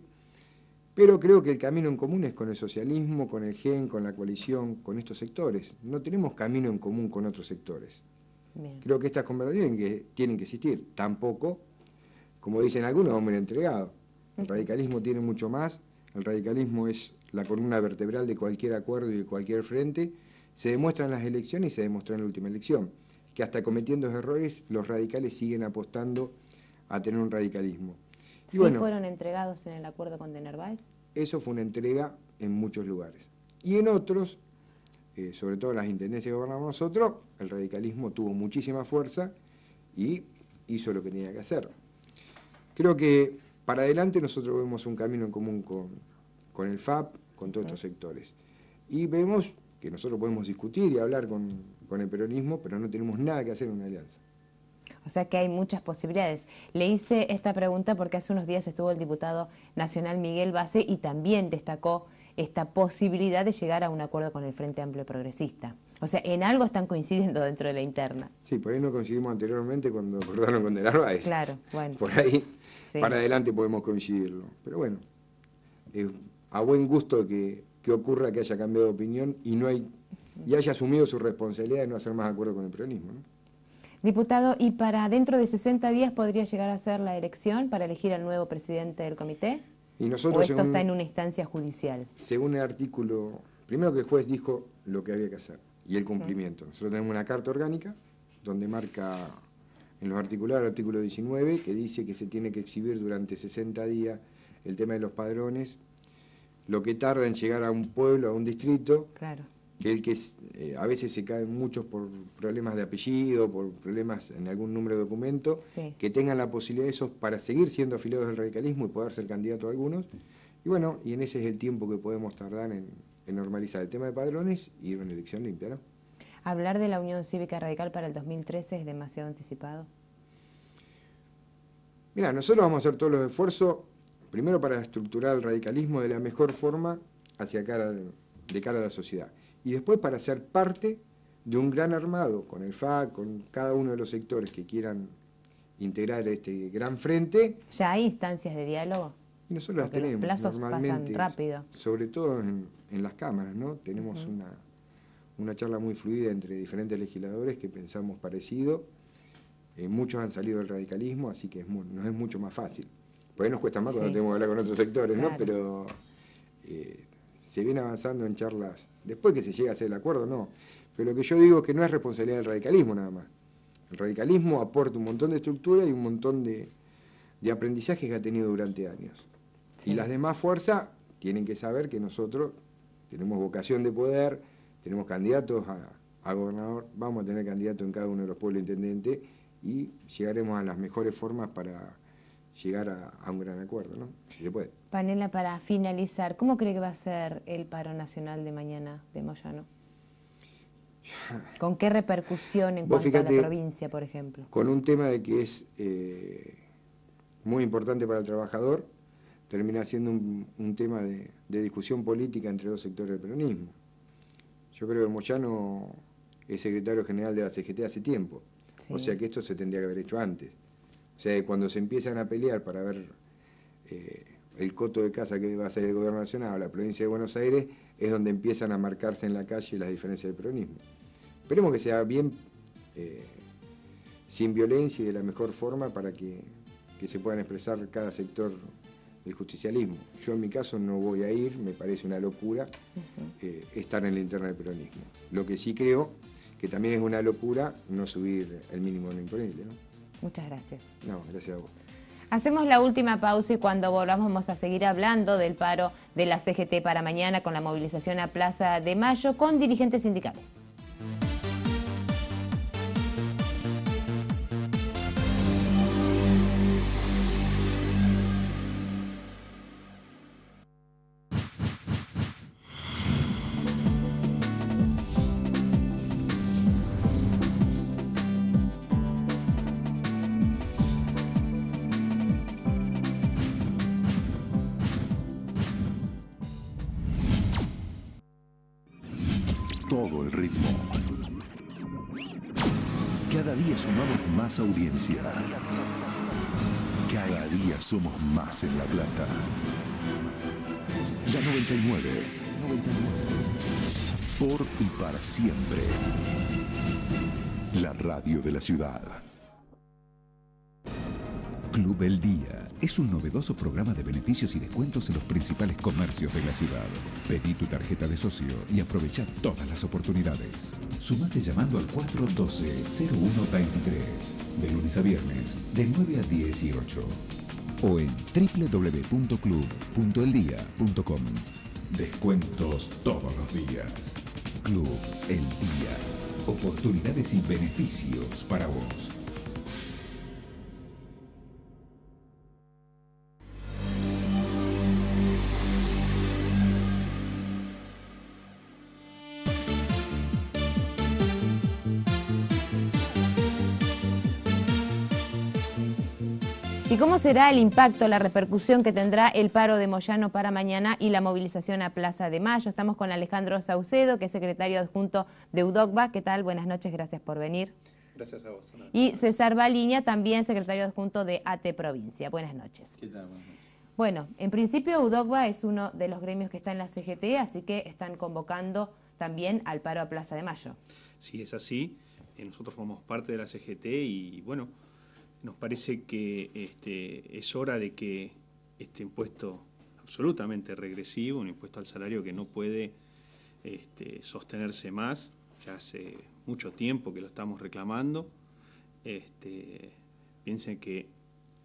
pero creo que el camino en común es con el socialismo, con el GEN, con la coalición, con estos sectores. No tenemos camino en común con otros sectores. Bien. Creo que estas conversaciones tienen que existir. Tampoco, como dicen algunos, hombre entregado. El radicalismo tiene mucho más. El radicalismo es la columna vertebral de cualquier acuerdo y de cualquier frente. Se demuestra en las elecciones y se demostró en la última elección, que hasta cometiendo errores los radicales siguen apostando a tener un radicalismo. ¿Sí bueno, fueron entregados en el acuerdo con de Narváez? Eso fue una entrega en muchos lugares. Y en otros, sobre todo en las intendencias que gobernamos nosotros, el radicalismo tuvo muchísima fuerza y hizo lo que tenía que hacer. Creo que para adelante nosotros vemos un camino en común con el FAP, con todos estos sectores. Y vemos que nosotros podemos discutir y hablar con el peronismo, pero no tenemos nada que hacer en una alianza. O sea que hay muchas posibilidades. Le hice esta pregunta porque hace unos días estuvo el diputado nacional Miguel Base y también destacó esta posibilidad de llegar a un acuerdo con el Frente Amplio Progresista. O sea, en algo están coincidiendo dentro de la interna. Sí, por ahí no coincidimos anteriormente cuando acordaron con de Narváez. Claro, bueno. Por ahí, sí. Para adelante podemos coincidirlo. Pero bueno, es a buen gusto que ocurra que haya cambiado de opinión y haya asumido su responsabilidad de no hacer más acuerdo con el peronismo, ¿no? Diputado, ¿y para dentro de 60 días podría llegar a ser la elección para elegir al nuevo presidente del comité? Y nosotros, ¿O esto está en una instancia judicial? Según el artículo, primero que el juez dijo lo que había que hacer y el cumplimiento. Nosotros tenemos una carta orgánica donde marca en los articulados el artículo 19 que dice que se tiene que exhibir durante 60 días el tema de los padrones, lo que tarda en llegar a un pueblo, a un distrito. Claro. Que a veces se caen muchos por problemas de apellido, por problemas en algún número de documento, sí. Que tengan la posibilidad de esos para seguir siendo afiliados del radicalismo y poder ser candidatos a algunos. Y bueno, y en ese es el tiempo que podemos tardar en normalizar el tema de padrones y ir a una elección limpia, ¿no? ¿Hablar de la Unión Cívica Radical para el 2013 es demasiado anticipado? Mira, nosotros vamos a hacer todos los esfuerzos, primero para estructurar el radicalismo de la mejor forma de cara a la sociedad. Y después para ser parte de un gran armado con el FAC, con cada uno de los sectores que quieran integrar este gran frente. ¿Ya hay instancias de diálogo? Y nosotros las tenemos los plazos normalmente, pasan rápido. Sobre todo en las cámaras, ¿no? Tenemos una charla muy fluida entre diferentes legisladores que pensamos parecido. Muchos han salido del radicalismo, así que nos es mucho más fácil. Por ahí nos cuesta más cuando tenemos que hablar con otros sectores, claro. ¿No? Pero se viene avanzando en charlas, después que se llega a hacer el acuerdo, no. Pero lo que yo digo es que no es responsabilidad del radicalismo nada más. El radicalismo aporta un montón de estructura y un montón de aprendizajes que ha tenido durante años. Sí. Y las demás fuerzas tienen que saber que nosotros tenemos vocación de poder, tenemos candidatos a gobernador, vamos a tener candidatos en cada uno de los pueblos intendentes y llegaremos a las mejores formas para llegar a un gran acuerdo, ¿no? Si se puede. Panela, para finalizar, ¿cómo cree que va a ser el paro nacional de mañana de Moyano? ¿Con qué repercusión en cuanto a la provincia, por ejemplo? Con un tema de que es muy importante para el trabajador, termina siendo un tema de discusión política entre dos sectores del peronismo. Yo creo que Moyano es secretario general de la CGT hace tiempo, sí. O sea que esto se tendría que haber hecho antes. O sea, cuando se empiezan a pelear para ver el coto de casa que va a ser el gobierno nacional o la provincia de Buenos Aires, es donde empiezan a marcarse en la calle las diferencias del peronismo. Esperemos que sea bien, sin violencia y de la mejor forma para que se puedan expresar cada sector del justicialismo. Yo en mi caso no voy a ir, me parece una locura estar en la interna del peronismo. Lo que sí creo que también es una locura no subir el mínimo no imponible, ¿no? Muchas gracias. No, gracias a vos. Hacemos la última pausa y cuando volvamos vamos a seguir hablando del paro de la CGT para mañana con la movilización a Plaza de Mayo con dirigentes sindicales. todo el ritmo. Cada día sumamos más audiencia. Cada día somos más en La Plata. La 99. Por y para siempre. La radio de la ciudad. Club El Día es un novedoso programa de beneficios y descuentos en los principales comercios de la ciudad. Pedí tu tarjeta de socio y aprovecha todas las oportunidades. Sumate llamando al 412-0123, de lunes a viernes, de 9 a 18. O en www.club.eldía.com. Descuentos todos los días. Club El Día. Oportunidades y beneficios para vos. ¿Y cómo será el impacto, la repercusión que tendrá el paro de Moyano para mañana y la movilización a Plaza de Mayo? Estamos con Alejandro Saucedo, que es secretario adjunto de UDOCBA. ¿Qué tal? Buenas noches, gracias por venir. Gracias a vos, Ana. Y César Baliña, también secretario adjunto de AT Provincia. Buenas noches. ¿Qué tal? Buenas noches. Bueno, en principio UDOCBA es uno de los gremios que está en la CGT, así que están convocando también al paro a Plaza de Mayo. Sí, es así. Nosotros formamos parte de la CGT y, bueno, nos parece que es hora de que este impuesto absolutamente regresivo, un impuesto al salario que no puede sostenerse más, ya hace mucho tiempo que lo estamos reclamando. Piensen que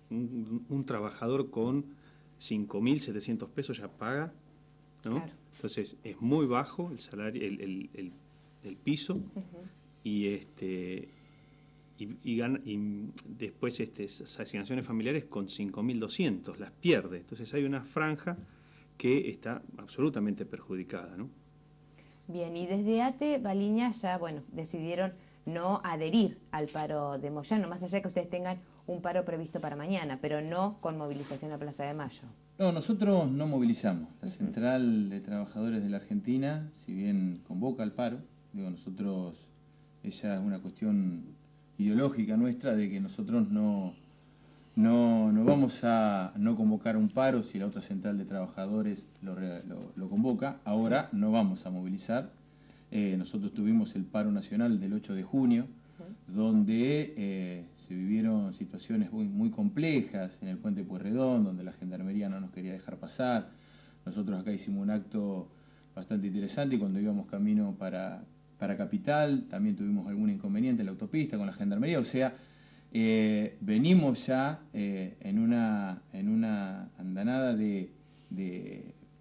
un trabajador con 5.700 pesos ya paga, ¿no? Claro. Entonces es muy bajo el salario, el piso. Y después esas asignaciones familiares con 5.200 las pierde. Entonces hay una franja que está absolutamente perjudicada, ¿no? Bien, y desde ATE, Baliña, ya decidieron no adherir al paro de Moyano, más allá de que ustedes tengan un paro previsto para mañana, pero no con movilización a Plaza de Mayo. No, nosotros no movilizamos. La Central de Trabajadores de la Argentina, si bien convoca al paro, nosotros, ella es una cuestión ideológica nuestra de que nosotros no vamos a no convocar un paro si la otra central de trabajadores lo convoca. Ahora no vamos a movilizar. Nosotros tuvimos el paro nacional del 8 de junio, donde se vivieron situaciones muy complejas en el puente Pueyrredón, donde la gendarmería no nos quería dejar pasar. Nosotros acá hicimos un acto bastante interesante y cuando íbamos camino para Capital también tuvimos algún inconveniente en la autopista con la gendarmería. O sea, venimos ya en una andanada de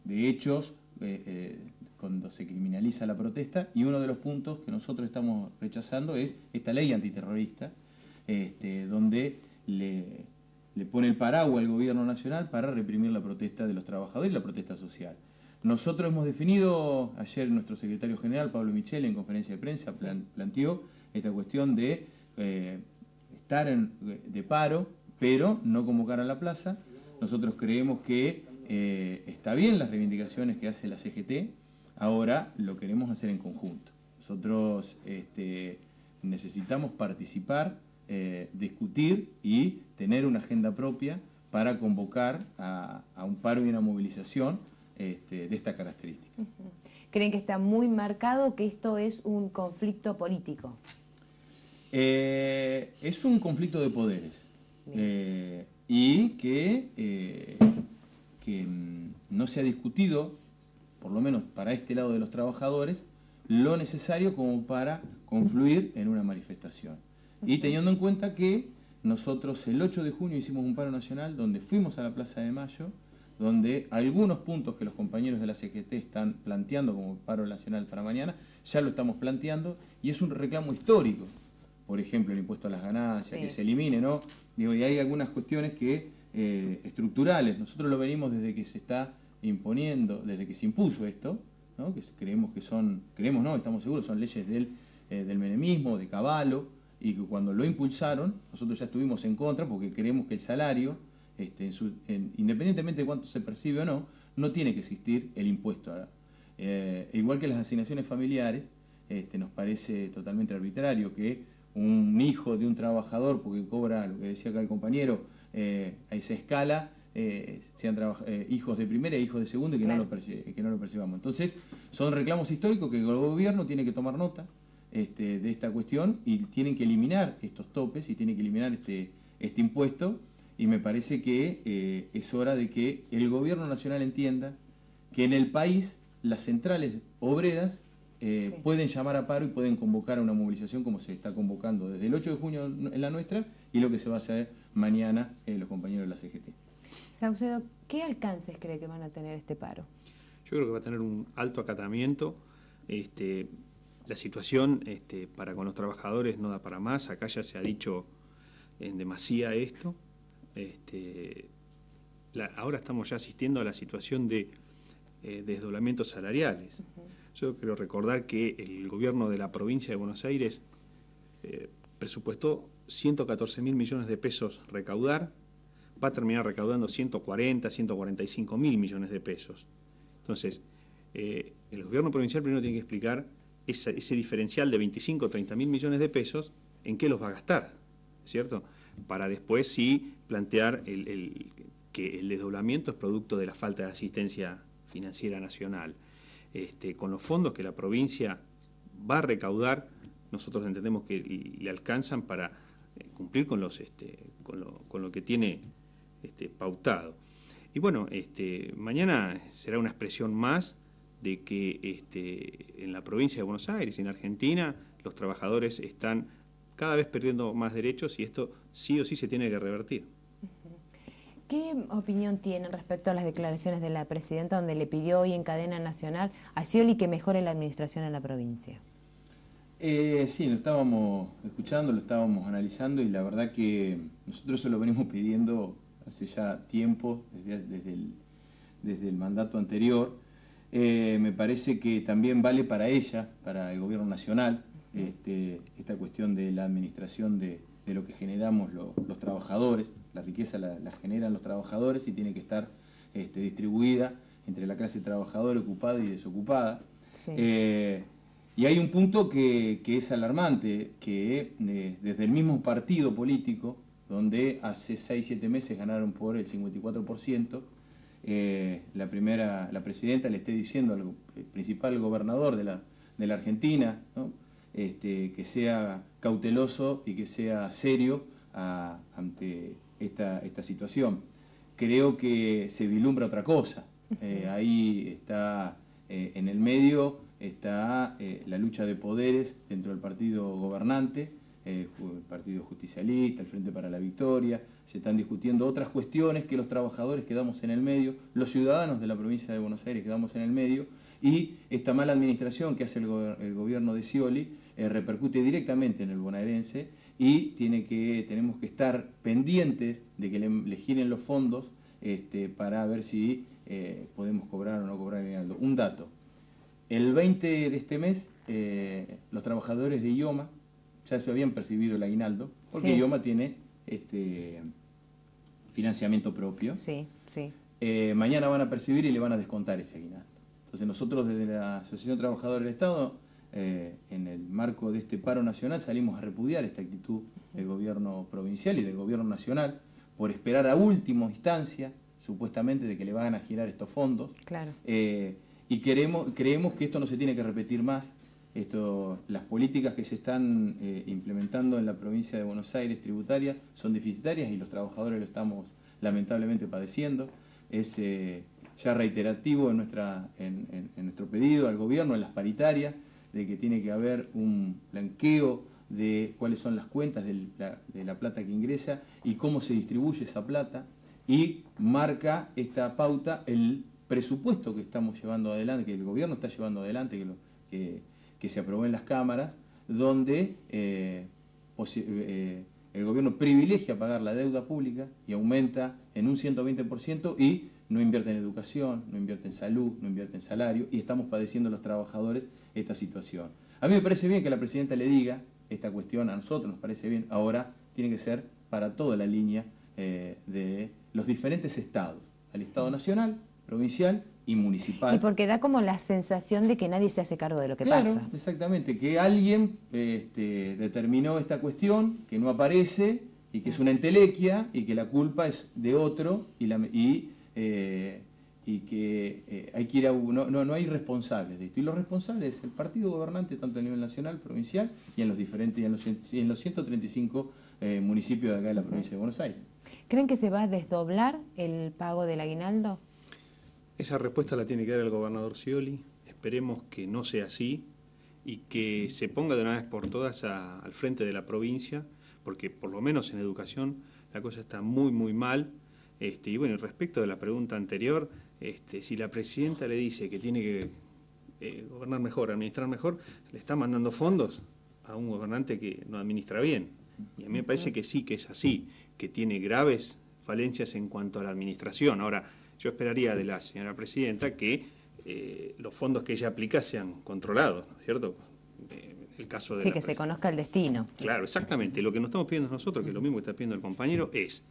hechos cuando se criminaliza la protesta, y uno de los puntos que nosotros estamos rechazando es esta ley antiterrorista, donde le pone el paraguas al gobierno nacional para reprimir la protesta de los trabajadores y la protesta social. Nosotros hemos definido, ayer nuestro secretario general, Pablo Michele, en conferencia de prensa, planteó esta cuestión de estar de paro, pero no convocar a la plaza. Nosotros creemos que está bien las reivindicaciones que hace la CGT, ahora lo queremos hacer en conjunto. Nosotros necesitamos participar, discutir y tener una agenda propia para convocar a un paro y una movilización de esta característica. ¿Creen que está muy marcado que esto es un conflicto político? Es un conflicto de poderes y que no se ha discutido, por lo menos para este lado de los trabajadores, lo necesario como para confluir en una manifestación. Y teniendo en cuenta que nosotros el 8 de junio hicimos un paro nacional donde fuimos a la Plaza de Mayo, donde algunos puntos que los compañeros de la CGT están planteando como paro nacional para mañana, ya lo estamos planteando, y es un reclamo histórico. Por ejemplo, el impuesto a las ganancias, que se elimine, ¿no? Y hay algunas cuestiones que estructurales. Nosotros lo venimos desde que se está imponiendo, desde que se impuso esto, ¿no? Que creemos que son, estamos seguros, son leyes del menemismo, de Cavallo, y que cuando lo impulsaron, nosotros ya estuvimos en contra porque creemos que el salario, independientemente de cuánto se percibe o no, no tiene que existir el impuesto. Igual que las asignaciones familiares, nos parece totalmente arbitrario que un hijo de un trabajador, porque cobra, lo que decía acá el compañero, a esa escala, sean hijos de primera e hijos de segunda y que, claro, que no lo percibamos. Entonces, son reclamos históricos que el gobierno tiene que tomar nota de esta cuestión y tienen que eliminar estos topes y tienen que eliminar este impuesto, y me parece que es hora de que el gobierno nacional entienda que en el país las centrales obreras pueden llamar a paro y pueden convocar a una movilización como se está convocando desde el 8 de junio en la nuestra y lo que se va a hacer mañana los compañeros de la CGT. Saucedo, ¿qué alcances cree que van a tener este paro? Yo creo que va a tener un alto acatamiento. La situación para con los trabajadores no da para más. Acá ya se ha dicho en demasía esto. Ahora estamos ya asistiendo a la situación de desdoblamientos salariales. Yo quiero recordar que el gobierno de la provincia de Buenos Aires presupuestó 114.000 millones de pesos recaudar, va a terminar recaudando 140, 145.000 millones de pesos. Entonces, el gobierno provincial primero tiene que explicar ese diferencial de 25 o 30.000 millones de pesos, en qué los va a gastar, ¿cierto? Para después sí plantear que el desdoblamiento es producto de la falta de asistencia financiera nacional. Con los fondos que la provincia va a recaudar, nosotros entendemos que le alcanzan para cumplir con lo que tiene pautado. Y bueno, mañana será una expresión más de que en la provincia de Buenos Aires y en Argentina los trabajadores están cada vez perdiendo más derechos y esto sí o sí se tiene que revertir. ¿Qué opinión tienen respecto a las declaraciones de la presidenta donde le pidió hoy en cadena nacional a Scioli que mejore la administración en la provincia? Sí, lo estábamos escuchando, lo estábamos analizando y la verdad que nosotros se lo venimos pidiendo hace ya tiempo, desde el mandato anterior. Me parece que también vale para ella, para el gobierno nacional, esta cuestión de la administración de lo que generamos los trabajadores. La riqueza la generan los trabajadores y tiene que estar distribuida entre la clase trabajadora ocupada y desocupada. Sí. Y hay un punto que es alarmante, que desde el mismo partido político, donde hace 6-7 meses ganaron por el 54%, la presidenta le esté diciendo al principal gobernador de la Argentina, ¿no? Que sea cauteloso y que sea serio ante esta situación. Creo que se vislumbra otra cosa. Ahí está, en el medio está la lucha de poderes dentro del partido gobernante, el Partido Justicialista, el Frente para la Victoria. Se están discutiendo otras cuestiones que los trabajadores quedamos en el medio, los ciudadanos de la provincia de Buenos Aires quedamos en el medio, y esta mala administración que hace el gobierno de Scioli repercute directamente en el bonaerense y tenemos que estar pendientes de que le giren los fondos para ver si podemos cobrar o no cobrar el aguinaldo. Un dato, el 20 de este mes los trabajadores de IOMA ya se habían percibido el aguinaldo, porque sí. IOMA tiene financiamiento propio. Sí, sí. Mañana van a percibir y le van a descontar ese aguinaldo. Entonces nosotros desde la Asociación de Trabajadores del Estado, en el marco de este paro nacional, salimos a repudiar esta actitud del gobierno provincial y del gobierno nacional por esperar a última instancia, supuestamente, de que le van a girar estos fondos. Claro. Y creemos que esto no se tiene que repetir más. Las políticas que se están implementando en la provincia de Buenos Aires tributarias son deficitarias y los trabajadores lo estamos lamentablemente padeciendo. Es ya reiterativo en nuestro pedido al gobierno, en las paritarias, de que tiene que haber un blanqueo de cuáles son las cuentas de la plata que ingresa y cómo se distribuye esa plata, y marca esta pauta el presupuesto que estamos llevando adelante, que el gobierno está llevando adelante, que se aprobó en las cámaras, donde el gobierno privilegia pagar la deuda pública y aumenta en un 120% y no invierte en educación, no invierte en salud, no invierte en salario, y estamos padeciendo los trabajadores esta situación. A mí me parece bien que la presidenta le diga esta cuestión, a nosotros nos parece bien, ahora tiene que ser para toda la línea de los diferentes estados, al Estado Nacional, provincial y municipal. Y porque da como la sensación de que nadie se hace cargo de lo que Claro, pasa. exactamente, que alguien determinó esta cuestión, que no aparece y que es una entelequia y que la culpa es de otro y que hay que ir a no hay responsables de esto. Y los responsables es el partido gobernante, tanto a nivel nacional, provincial y en los diferentes y en los 135 municipios de acá de la provincia de Buenos Aires. ¿Creen que se va a desdoblar el pago del aguinaldo? Esa respuesta la tiene que dar el gobernador Scioli. Esperemos que no sea así y que se ponga de una vez por todas al frente de la provincia, porque por lo menos en educación la cosa está muy, muy mal. Y bueno, respecto de la pregunta anterior, si la presidenta le dice que tiene que gobernar mejor, administrar mejor, le está mandando fondos a un gobernante que no administra bien. Y a mí me parece que sí, que es así, que tiene graves falencias en cuanto a la administración. Ahora, yo esperaría de la señora presidenta que los fondos que ella aplica sean controlados, ¿no es cierto? El caso de que se conozca el destino. Claro, exactamente. Lo que nos estamos pidiendo nosotros, que es lo mismo que está pidiendo el compañero, es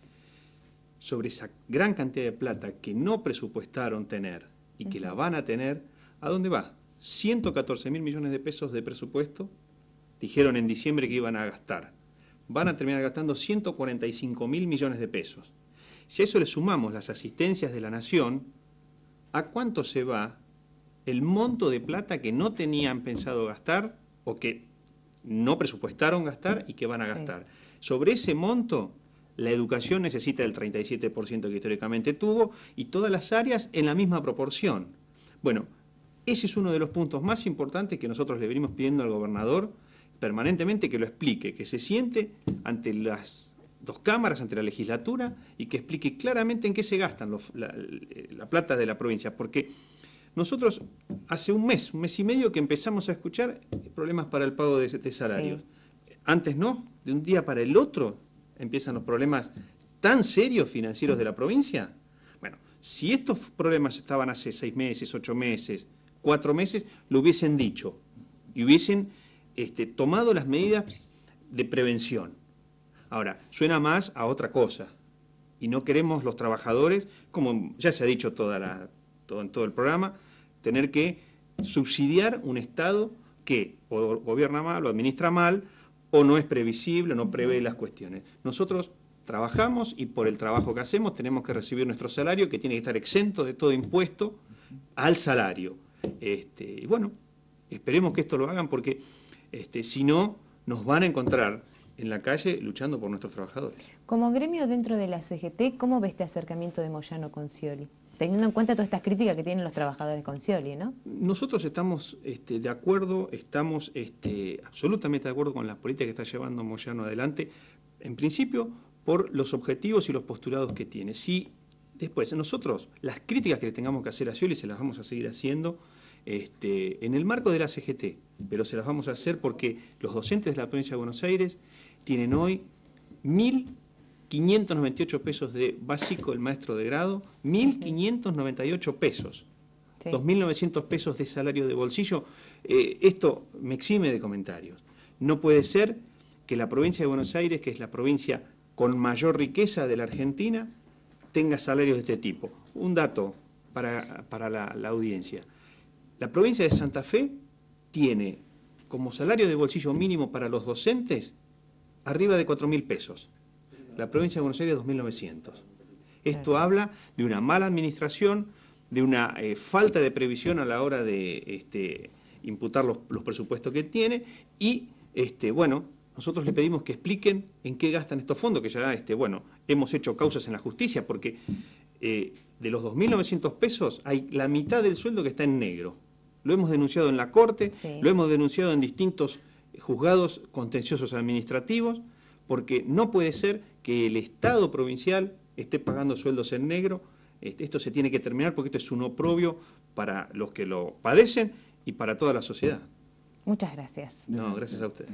sobre esa gran cantidad de plata que no presupuestaron tener y que la van a tener, ¿a dónde va? 114.000 millones de pesos de presupuesto, dijeron en diciembre que iban a gastar. Van a terminar gastando 145.000 millones de pesos. Si a eso le sumamos las asistencias de la Nación, ¿a cuánto se va el monto de plata que no tenían pensado gastar o que no presupuestaron gastar y que van a gastar? Sobre ese monto, la educación necesita el 37% que históricamente tuvo y todas las áreas en la misma proporción. Bueno, ese es uno de los puntos más importantes que nosotros le venimos pidiendo al gobernador permanentemente, que lo explique, que se siente ante las dos cámaras, ante la legislatura, y que explique claramente en qué se gastan la plata de la provincia, porque nosotros hace un mes y medio que empezamos a escuchar problemas para el pago de salarios. Sí. Antes no, de un día para el otro empiezan los problemas tan serios financieros de la provincia. Bueno, si estos problemas estaban hace 6 meses, 8 meses, 4 meses, lo hubiesen dicho y hubiesen tomado las medidas de prevención. Ahora, suena más a otra cosa y no queremos los trabajadores, como ya se ha dicho en todo el programa, tener que subsidiar un Estado que o gobierna mal o administra mal o no es previsible o no prevé las cuestiones. Nosotros trabajamos y por el trabajo que hacemos tenemos que recibir nuestro salario, que tiene que estar exento de todo impuesto al salario. Y bueno, esperemos que esto lo hagan porque si no, nos van a encontrar en la calle luchando por nuestros trabajadores. Como gremio dentro de la CGT, ¿cómo ve este acercamiento de Moyano con Scioli? Teniendo en cuenta todas estas críticas que tienen los trabajadores con Scioli, ¿no? Nosotros estamos de acuerdo, estamos absolutamente de acuerdo con las políticas que está llevando Moyano adelante, en principio por los objetivos y los postulados que tiene. Si después nosotros las críticas que le tengamos que hacer a Scioli se las vamos a seguir haciendo en el marco de la CGT, pero se las vamos a hacer porque los docentes de la provincia de Buenos Aires tienen hoy 1.598 pesos de básico el maestro de grado, 1.598 pesos, sí. 2.900 pesos de salario de bolsillo. Esto me exime de comentarios. No puede ser que la provincia de Buenos Aires, que es la provincia con mayor riqueza de la Argentina, tenga salarios de este tipo. Un dato para la audiencia. La provincia de Santa Fe tiene como salario de bolsillo mínimo para los docentes arriba de 4.000 pesos. La provincia de Buenos Aires 2.900. Esto habla de una mala administración, de una falta de previsión a la hora de imputar los presupuestos que tiene y, bueno, nosotros le pedimos que expliquen en qué gastan estos fondos, que ya, hemos hecho causas en la justicia porque de los 2.900 pesos hay la mitad del sueldo que está en negro. Lo hemos denunciado en la Corte, sí. Lo hemos denunciado en distintos juzgados contenciosos administrativos, porque no puede ser que el Estado provincial esté pagando sueldos en negro. Esto se tiene que terminar porque esto es un oprobio para los que lo padecen y para toda la sociedad. Muchas gracias. No, gracias a usted.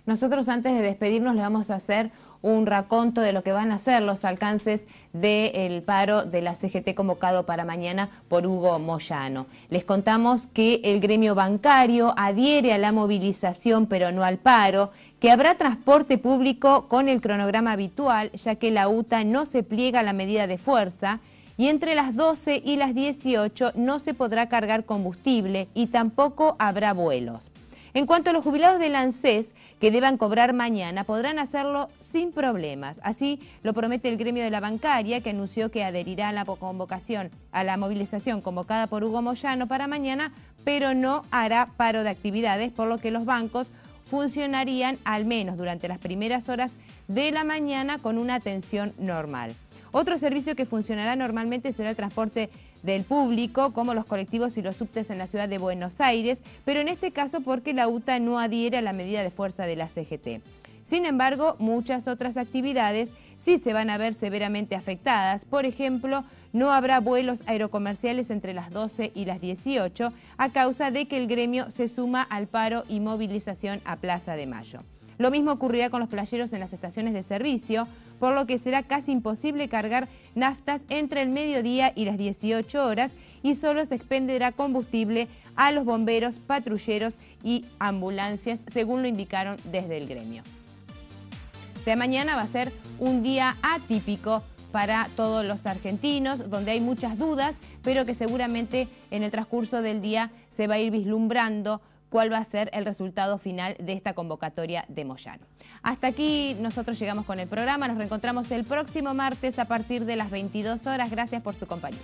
Nosotros antes de despedirnos le vamos a hacer un raconto de lo que van a ser los alcances del paro de la CGT convocado para mañana por Hugo Moyano. Les contamos que el gremio bancario adhiere a la movilización pero no al paro, que habrá transporte público con el cronograma habitual, ya que la UTA no se pliega a la medida de fuerza, y entre las 12 y las 18 no se podrá cargar combustible y tampoco habrá vuelos. En cuanto a los jubilados del ANSES que deban cobrar mañana, podrán hacerlo sin problemas. Así lo promete el gremio de la bancaria, que anunció que adherirá a la convocación, a la movilización convocada por Hugo Moyano para mañana, pero no hará paro de actividades, por lo que los bancos funcionarían al menos durante las primeras horas de la mañana con una atención normal. Otro servicio que funcionará normalmente será el transporte del público, como los colectivos y los subtes en la ciudad de Buenos Aires, pero en este caso porque la UTA no adhiere a la medida de fuerza de la CGT. Sin embargo, muchas otras actividades sí se van a ver severamente afectadas. Por ejemplo, no habrá vuelos aerocomerciales entre las 12 y las 18 a causa de que el gremio se suma al paro y movilización a Plaza de Mayo. Lo mismo ocurrirá con los playeros en las estaciones de servicio, por lo que será casi imposible cargar naftas entre el mediodía y las 18 horas y solo se expenderá combustible a los bomberos, patrulleros y ambulancias, según lo indicaron desde el gremio. O sea, mañana va a ser un día atípico para todos los argentinos, donde hay muchas dudas, pero que seguramente en el transcurso del día se va a ir vislumbrando cuál va a ser el resultado final de esta convocatoria de Moyano. Hasta aquí nosotros llegamos con el programa. Nos reencontramos el próximo martes a partir de las 22 horas. Gracias por su compañía.